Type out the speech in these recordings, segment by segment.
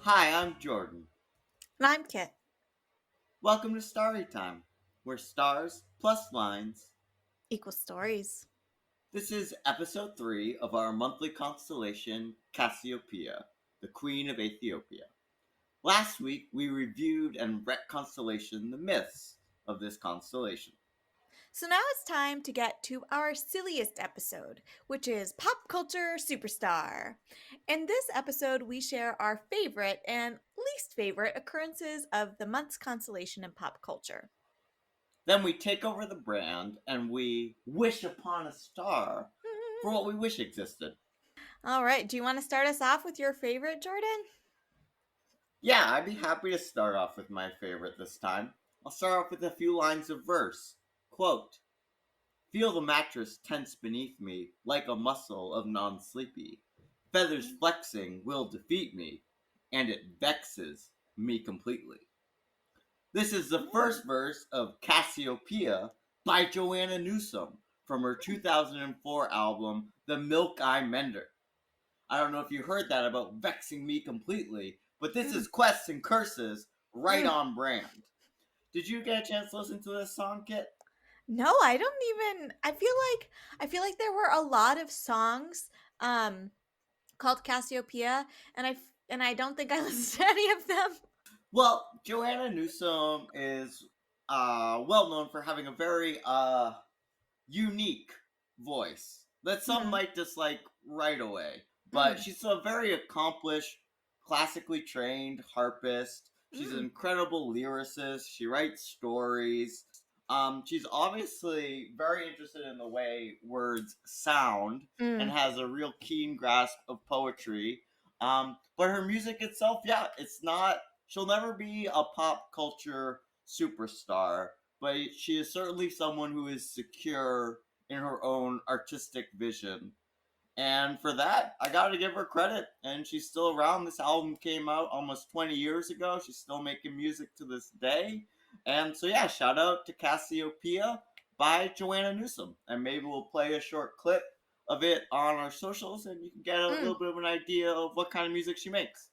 Hi, I'm Jordan. And I'm Kit. Welcome to Starry Time, where stars plus lines. Equal stories. This is episode 3 of our monthly constellation, Cassiopeia, the Queen of Ethiopia. Last week, we reviewed and read constellation the myths of this constellation. So now it's time to get to our silliest episode, which is Pop Culture Superstar. In this episode, we share our favorite and least favorite occurrences of the month's constellation in pop culture. Then we take over the brand and we wish upon a star for what we wish existed. All right, do you want to start us off with your favorite, Jordan? Yeah, I'd be happy to start off with my favorite this time. I'll start off with a few lines of verse. Quote, feel the mattress tense beneath me, like a muscle of non-sleepy. Feathers flexing will defeat me, and it vexes me completely. This is the first verse of Cassiopeia by Joanna Newsom from her 2004 album, The Milk Eye Mender. I don't know if you heard that about vexing me completely, but this is quests and curses right on brand. Did you get a chance to listen to this song, Kit? No, I don't even I feel like there were a lot of songs called Cassiopeia and I don't think I listened to any of them. Well, Joanna Newsom is well known for having a very unique voice that some Mhm. might dislike right away. But Mm. she's a very accomplished, classically trained harpist. She's an Mm. incredible lyricist. She writes stories. She's obviously very interested in the way words sound and Mm. has a real keen grasp of poetry. But her music itself, yeah, it's not. She'll never be a pop culture superstar, but she is certainly someone who is secure in her own artistic vision. And for that, I gotta give her credit. And she's still around. This album came out almost 20 years ago. She's still making music to this day. And so, yeah, shout out to Cassiopeia by Joanna Newsom. And maybe we'll play a short clip of it on our socials and you can get a Mm. little bit of an idea of what kind of music she makes.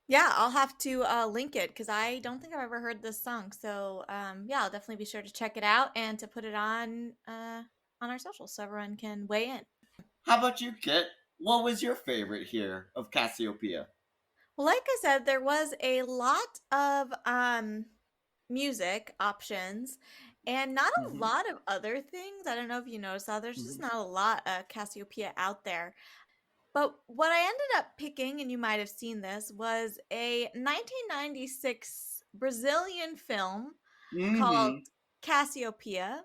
Yeah, I'll have to link it because I don't think I've ever heard this song. So yeah, I'll definitely be sure to check it out and to put it on our socials so everyone can weigh in. How about you, Kit? What was your favorite here of Cassiopeia? Well, like I said, there was a lot of music options and not a Mm-hmm. lot of other things. I don't know if you noticed that there's just Mm-hmm. not a lot of Cassiopeia out there. But what I ended up picking, and you might have seen this, was a 1996 Brazilian film called Mm-hmm. Cassiopeia.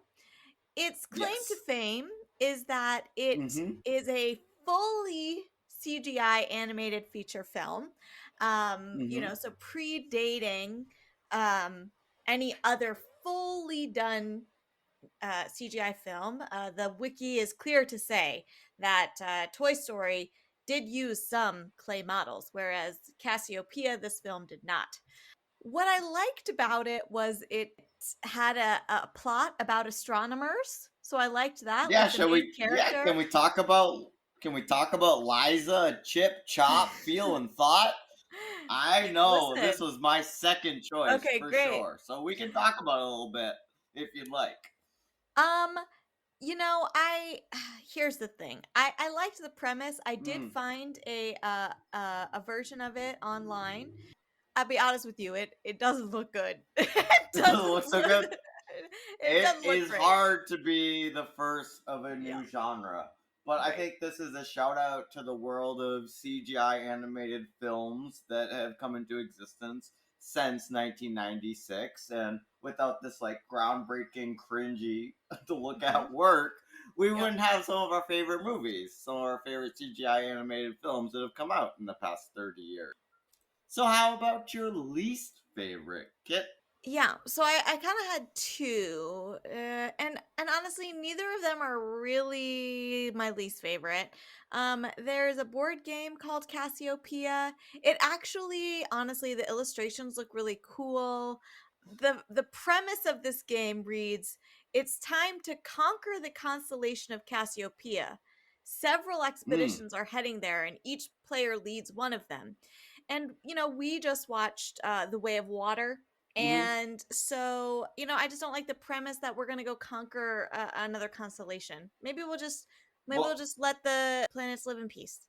Its claim to Yes. fame is that it Mm-hmm. is a fully CGI animated feature film. Mm-hmm. So predating um, any other fully done CGI film. The wiki is clear to say that Toy Story did use some clay models, whereas Cassiopeia, this film, did not. What I liked about it was it had a plot about astronomers. So I liked that Yeah, with the shall main we? Yeah, character. can we talk about Liza, Chip, Chop, Feel, and Thought? I know this Listen, was my second choice okay, for great. sure, so we can talk about it a little bit if you'd like. Um, I here's the thing. I liked the premise. I did Hmm. find a version of it online. I'll be honest with you, it doesn't look good. It It doesn't doesn't look so look good. it It doesn't look is great. hard to be the first of a Yeah, new genre, but I right. think this is a shout out to the world of CGI animated films that have come into existence since 1996. And without this like groundbreaking, cringy to look Mhm. at work, we Yep. wouldn't have some of our favorite movies, some of our favorite CGI animated films that have come out in the past 30 years. So, how about your least favorite, Kit? Yeah, so I kind of had two, and honestly, neither of them are really my least favorite. There's a board game called Cassiopeia. It actually, honestly, the illustrations look really cool. The premise of this game reads: It's time to conquer the constellation of Cassiopeia. Several Hmm. expeditions are heading there, and each player leads one of them. And we just watched The Way of Water. Hmm. And so, I just don't like the premise that we're going to go conquer another constellation. Maybe we'll just let the planets live in peace.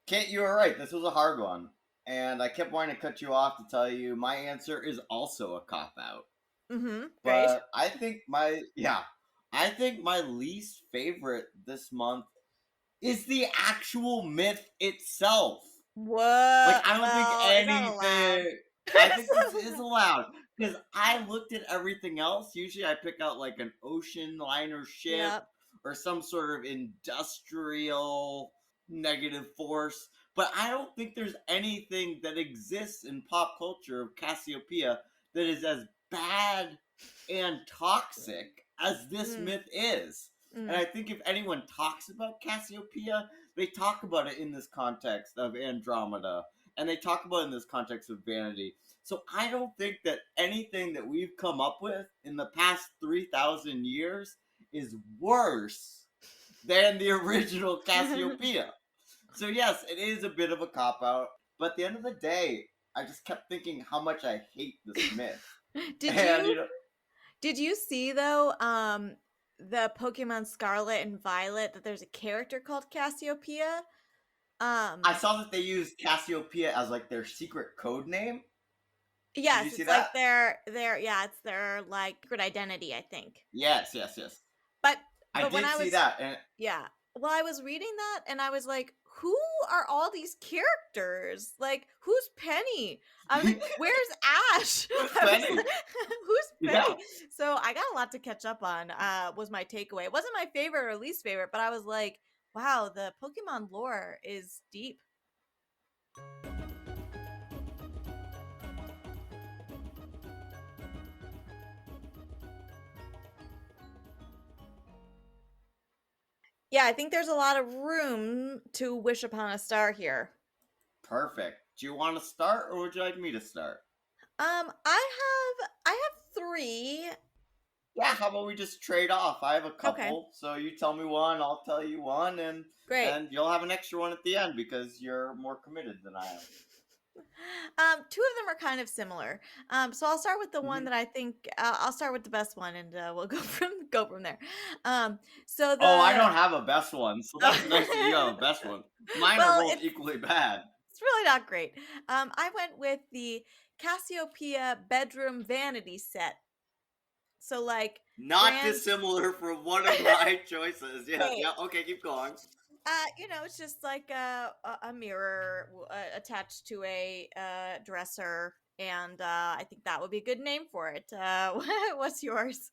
Kate, you were right. This was a hard one. And I kept wanting to cut you off to tell you my answer is also a cop out. Mhm. Great. But I think my least favorite this month is the actual myth itself. Like, What? I don't think Well, is that allowed? anything. I think this is allowed because I looked at everything else. Usually, I pick out like an ocean liner ship Yep. or some sort of industrial negative force. But I don't think there's anything that exists in pop culture of Cassiopeia that is as bad and toxic as this Mm, myth is. And mm. I think if anyone talks about Cassiopeia, they talk about it in this context of Andromeda, and they talk about it in this context of Vanity. So I don't think that anything that we've come up with in the past 3,000 years is worse than the original Cassiopeia. So yes, it is a bit of a cop out, but at the end of the day, I just kept thinking how much I hate this myth. Did And you did you see though the Pokemon Scarlet and Violet that there's a character called Cassiopeia? I Um saw that they used Cassiopeia as like their secret code name. Did you yes, see it's that? like their like secret identity, I think. Yes, yes, yes. But I but when did I see was that, and Yeah. Well, I was reading that and I was like, who are all these characters? Like, who's Penny? I was like, where's Ash? who's I was Penny? like, who's Yeah. Penny? So I got a lot to catch up on, was my takeaway. It wasn't my favorite or least favorite, but I was like, wow, the Pokemon lore is deep. Yeah, I think there's a lot of room to wish upon a star here. Perfect. Do you want to start, or would you like me to start? I have three. Yeah. How about we just trade off? I have a Okay, couple, so you tell me one, I'll tell you one, great. and you'll have an extra one at the end because you're more committed than I am. Two of them are kind of similar. So I'll start with the one Hmm. that I think I'll start with the best one, and we'll go from there. Um, so Oh, I don't the have a best one, so that's nice that you have a best one. Mine are well, both it's equally bad. it's really not great. I went with the Cassiopeia bedroom vanity set. So like Not brand dissimilar from one of my choices. Yeah, great. yeah. Okay, keep going. It's just like a mirror attached to a dresser, and I think that would be a good name for it. What's yours?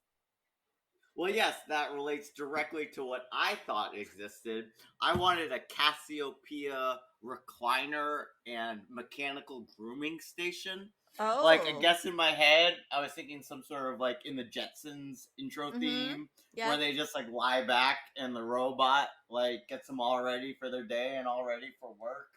Well, yes, that relates directly to what I thought existed. I wanted a Cassiopeia recliner and mechanical grooming station. Like, I Oh. guess in my head, I was thinking some sort of like in the Jetsons intro Mm-hmm. theme where Yep. they just like lie back and the robot like gets them all ready for their day and all ready for work.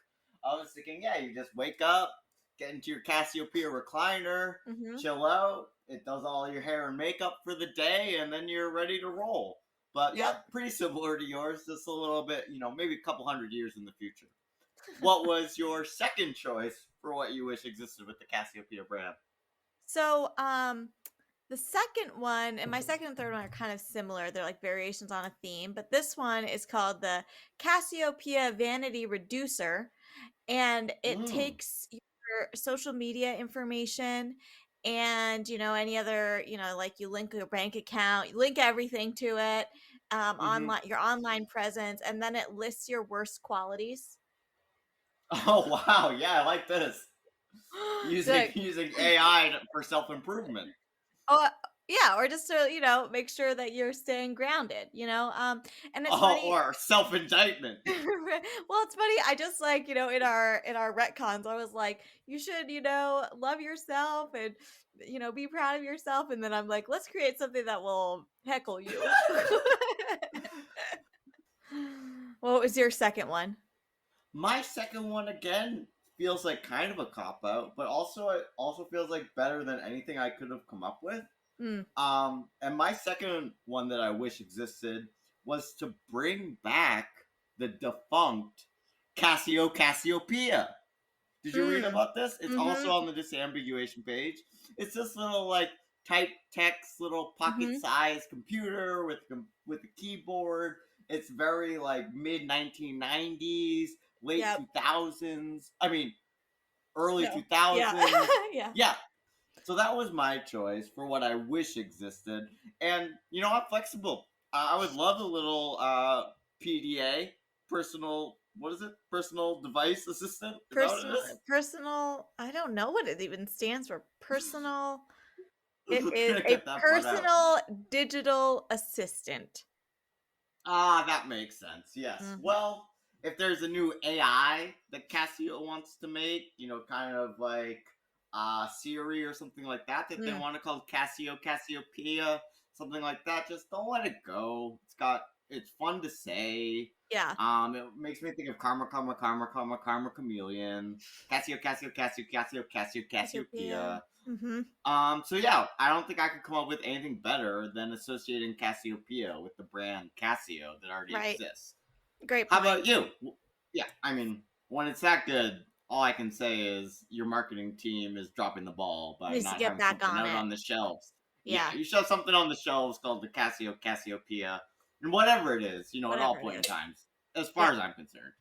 I was thinking, yeah, you just wake up, get into your Cassiopeia recliner, Mm-hmm. chill out. It does all your hair and makeup for the day, and then you're ready to roll. But yeah, Yep. pretty similar to yours, just a little bit, maybe a couple hundred years in the future. What was your second choice for what you wish existed with the Cassiopeia brand? So, the second one and my second and third one are kind of similar. They're like variations on a theme, but this one is called the Cassiopeia Vanity Reducer, and it Mm, takes your social media information and any other like you link your bank account, you link everything to it, mm-hmm. online, your online presence, and then it lists your worst qualities. Oh wow, yeah, I like this. So Using like, using AI for self improvement. oh, yeah, or just to make sure that you're staying grounded, and it's Oh, funny. or self indictment. Well, it's funny. I just like, in our retcons, I was like, you should, love yourself and be proud of yourself. And then I'm like, let's create something that will heckle you. What was your second one? My second one again feels like kind of a cop out, but also it also feels like better than anything I could have come up with. Mm. And my second one that I wish existed was to bring back the defunct Cassiopeia. Did you read Mm. about this? It's also Mhm. on the disambiguation page. It's this little like type text, little Mhm. pocket-sized computer with a keyboard. It's very like mid 1990s, late Yep. 2000s. I mean, early No. Yeah. 2000s. Yeah. Yeah. So that was my choice for what I wish existed. And I'm flexible. I would love a little PDA, personal. What is it? Personal device assistant. Is that what it Personal is? personal, I don't know what it even stands for. Personal. It We're is gonna a get that part out. personal digital assistant. Ah, that makes sense. Yes. Mhm. Well, if there's a new AI that Casio wants to make, kind of like Siri or something like that they Mm. want to call Cassiopeia, something like that, just don't let it go. It's fun to say. Yeah. It makes me think of Karma Chameleon, Cassiopeia. Cassiopeia. Mhm. So yeah, I don't think I could come up with anything better than associating Cassiopeia with the brand Casio that already Right. exists. Great How point. about you? Yeah, I mean, when it's that good, all I can say is your marketing team is dropping the ball by Needs to not get having back something on out it. on the shelves. Yeah, Yeah. you show something on the shelves called the Cassiopeia, and whatever it is, at all Whatever it point in is. times, as far Yep. as I'm concerned.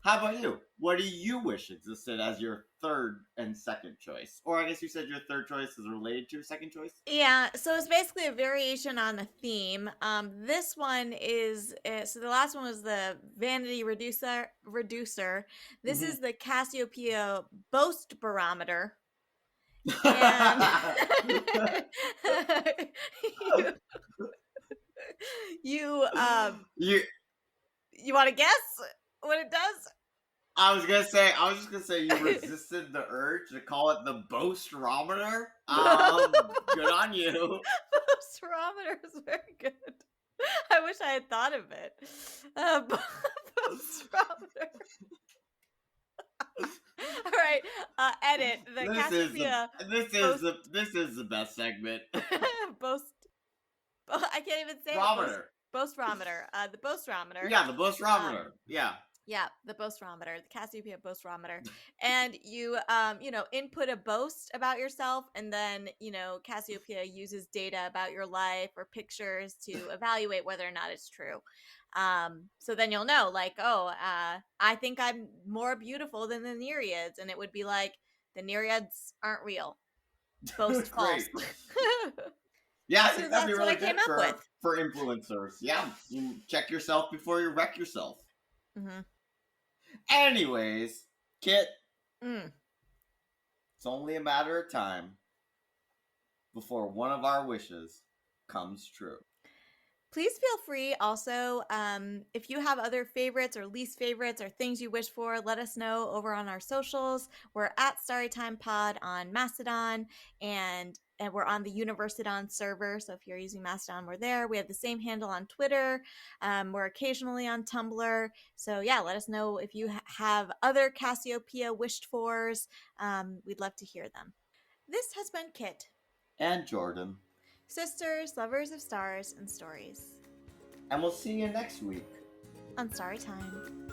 How about you? What do you wish existed as your third and second choice? Or I guess you said your third choice is related to your second choice? Yeah, so it's basically a variation on the theme. This one is so the last one was the Vanity reducer. This Mm-hmm. is the Cassiopeia Boast Barometer, and you you you, you want to guess what it does? I was just gonna say you resisted the urge to call it the Boastrometer. Good on you. Boast Barometer is very good. I wish I had thought of it. Boast Barometer. All right, edit the This is the Cassiopeia this is boast the this is the best segment. boast. I can't even say it. Barometer. Boastrometer. The boastrometer. Yeah, the Um, Boastrometer. Yeah. yeah, the boastrometer, the Cassiopeia boastrometer, and you input a boast about yourself, and then Cassiopeia uses data about your life or pictures to evaluate whether or not it's true. So then you'll know, like, oh, I think I'm more beautiful than the Nereids, and it would be like the Nereids aren't real. Boast false. Great. Yeah, I So think that'd be that's what I really came good up with. for influencers. Yeah, you check yourself before you wreck yourself. Hmm. Anyways, Kit, Mm. it's only a matter of time before one of our wishes comes true. Please feel free also, if you have other favorites or least favorites or things you wish for, let us know over on our socials. We're at Storytime Pod on Mastodon, and we're on the Universidon server. So if you're using Mastodon, we're there. We have the same handle on Twitter. We're occasionally on Tumblr. So yeah, let us know if you have other Cassiopeia wished fors. We'd love to hear them. This has been Kit, And Jordan. sisters, lovers of stars and stories And we'll see you next week. on Storytime.